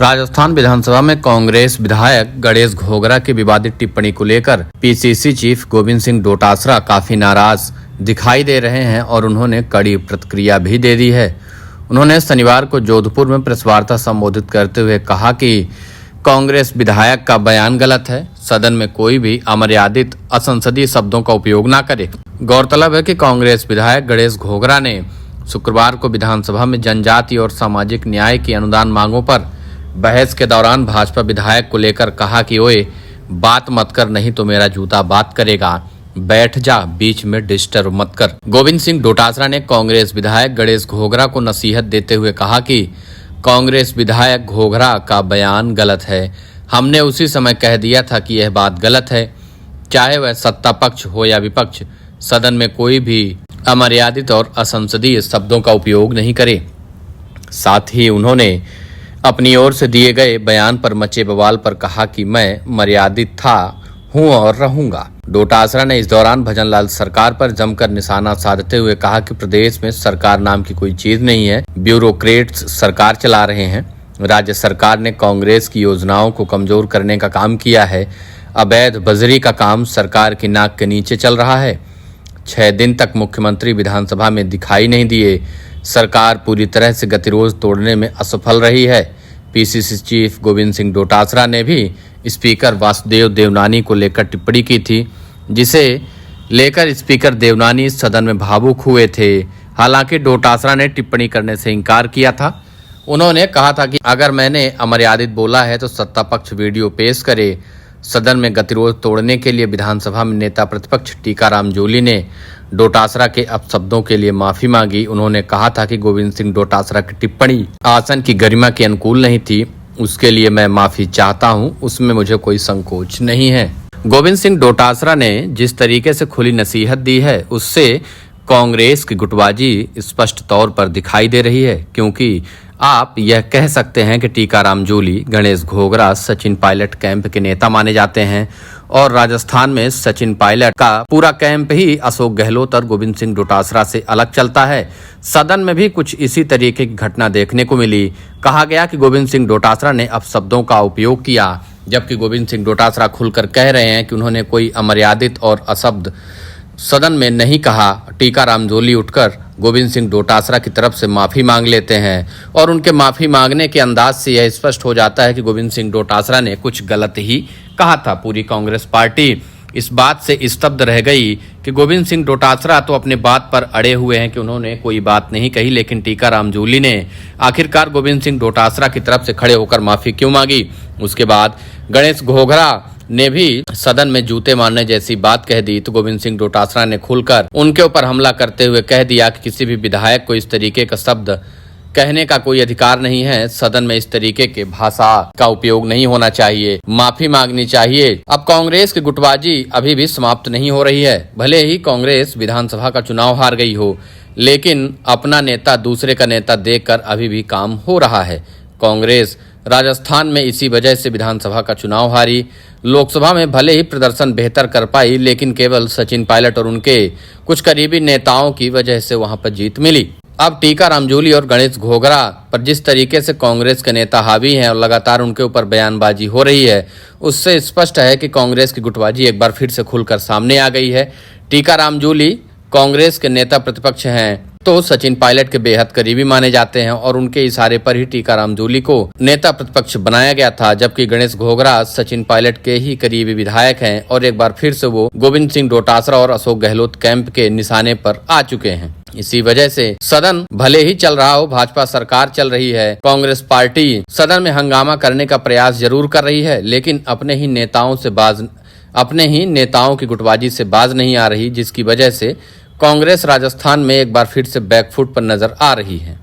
राजस्थान विधानसभा में कांग्रेस विधायक गणेश घोगरा की विवादित टिप्पणी को लेकर पीसीसी चीफ गोविंद सिंह डोटासरा काफी नाराज दिखाई दे रहे हैं और उन्होंने कड़ी प्रतिक्रिया भी दे दी है। उन्होंने शनिवार को जोधपुर में प्रेस वार्ता संबोधित करते हुए कहा कि कांग्रेस विधायक का बयान गलत है, सदन में कोई भी अमर्यादित असंसदीय शब्दों का उपयोग न करे। गौरतलब है कि कांग्रेस विधायक गणेश घोगरा ने शुक्रवार को विधानसभा में जनजाति और सामाजिक न्याय की अनुदान मांगों पर बहस के दौरान भाजपा विधायक को लेकर कहा कि ओए बात मत कर, नहीं तो मेरा जूता बात करेगा, बैठ जा, बीच में डिस्टर्ब मत कर। गोविंद सिंह डोटासरा ने कांग्रेस विधायक गणेश घोगरा को नसीहत देते हुए कहा कि कांग्रेस विधायक घोगरा का बयान गलत है। हमने उसी समय कह दिया था कि यह बात गलत है, चाहे वह सत्ता पक्ष हो या विपक्ष, सदन में कोई भी अमर्यादित और असंसदीय शब्दों का उपयोग नहीं करे। साथ ही उन्होंने अपनी ओर से दिए गए बयान पर मचे बवाल पर कहा कि मैं मर्यादित था, हूं और रहूंगा। डोटासरा ने इस दौरान भजनलाल सरकार पर जमकर निशाना साधते हुए कहा कि प्रदेश में सरकार नाम की कोई चीज नहीं है, ब्यूरोक्रेट्स सरकार चला रहे हैं। राज्य सरकार ने कांग्रेस की योजनाओं को कमजोर करने का काम किया है। अवैध बजरी का काम सरकार की नाक के नीचे चल रहा है। 6 दिन तक मुख्यमंत्री विधानसभा में दिखाई नहीं दिए। सरकार पूरी तरह से गतिरोध तोड़ने में असफल रही है। पीसीसी चीफ गोविंद सिंह डोटासरा ने भी स्पीकर वासुदेव देवनानी को लेकर टिप्पणी की थी, जिसे लेकर स्पीकर देवनानी सदन में भावुक हुए थे। हालांकि डोटासरा ने टिप्पणी करने से इनकार किया था। उन्होंने कहा था कि अगर मैंने अमर्यादित बोला है तो सत्ता पक्ष वीडियो पेश करे। सदन में गतिरोध तोड़ने के लिए विधानसभा में नेता प्रतिपक्ष टीकाराम जूली ने डोटासरा के अपशब्दों के लिए माफी मांगी। उन्होंने कहा था कि गोविंद सिंह डोटासरा की टिप्पणी आसन की गरिमा के अनुकूल नहीं थी, उसके लिए मैं माफी चाहता हूं, उसमें मुझे कोई संकोच नहीं है। गोविंद सिंह डोटासरा ने जिस तरीके से खुली नसीहत दी है उससे कांग्रेस की गुटबाजी स्पष्ट तौर पर दिखाई दे रही है, क्योंकि आप यह कह सकते हैं कि टीकाराम जूली, गणेश घोगरा सचिन पायलट कैंप के नेता माने जाते हैं और राजस्थान में सचिन पायलट का पूरा कैंप ही अशोक गहलोत और गोविंद सिंह डोटासरा से अलग चलता है। सदन में भी कुछ इसी तरीके की घटना देखने को मिली। कहा गया कि गोविंद सिंह डोटासरा ने अपशब्दों का उपयोग किया, जबकि गोविंद सिंह डोटासरा खुलकर कह रहे हैं कि उन्होंने कोई अमर्यादित और अशब्द सदन में नहीं कहा। टीकाराम जूली उठकर गोविंद सिंह डोटासरा की तरफ से माफी मांग लेते हैं और उनके माफी मांगने के अंदाज से यह स्पष्ट हो जाता है कि गोविंद सिंह डोटासरा ने कुछ गलत ही कहा था। पूरी कांग्रेस पार्टी इस बात से स्तब्ध रह गई कि गोविंद सिंह डोटासरा तो अपने बात पर अड़े हुए हैं कि उन्होंने कोई बात नहीं कही, लेकिन टीकाराम जूली ने आखिरकार गोविंद सिंह डोटासरा की तरफ से खड़े होकर माफी क्यों मांगी। उसके बाद गणेश घोगरा ने भी सदन में जूते मारने जैसी बात कह दी तो गोविंद सिंह डोटासरा ने खुलकर उनके ऊपर हमला करते हुए कह दिया कि किसी भी विधायक को इस तरीके का शब्द कहने का कोई अधिकार नहीं है। सदन में इस तरीके के भाषा का उपयोग नहीं होना चाहिए, माफी मांगनी चाहिए। अब कांग्रेस की गुटबाजी अभी भी समाप्त नहीं हो रही है। भले ही कांग्रेस विधानसभा का चुनाव हार गई हो, लेकिन अपना नेता दूसरे का नेता देखकर अभी भी काम हो रहा है। कांग्रेस राजस्थान में इसी वजह से विधानसभा का चुनाव हारी। लोकसभा में भले ही प्रदर्शन बेहतर कर पाई, लेकिन केवल सचिन पायलट और उनके कुछ करीबी नेताओं की वजह से वहां पर जीत मिली। अब टीकाराम जूली और गणेश घोगरा पर जिस तरीके से कांग्रेस के नेता हावी हैं और लगातार उनके ऊपर बयानबाजी हो रही है, उससे स्पष्ट है कि कांग्रेस की गुटबाजी एक बार फिर से खुलकर सामने आ गई है। टीकाराम जूली कांग्रेस के नेता प्रतिपक्ष हैं तो सचिन पायलट के बेहद करीबी माने जाते हैं और उनके इशारे पर ही टीकाराम जूली को नेता प्रतिपक्ष बनाया गया था, जबकि गणेश घोगरा सचिन पायलट के ही करीबी विधायक हैं और एक बार फिर से वो गोविंद सिंह डोटासरा और अशोक गहलोत कैंप के निशाने पर आ चुके हैं। इसी वजह से सदन भले ही चल रहा हो, भाजपा सरकार चल रही है, कांग्रेस पार्टी सदन में हंगामा करने का प्रयास जरूर कर रही है, लेकिन अपने ही नेताओं की गुटबाजी से बाज नहीं आ रही, जिसकी वजह से कांग्रेस राजस्थान में एक बार फिर से बैकफुट पर नजर आ रही है।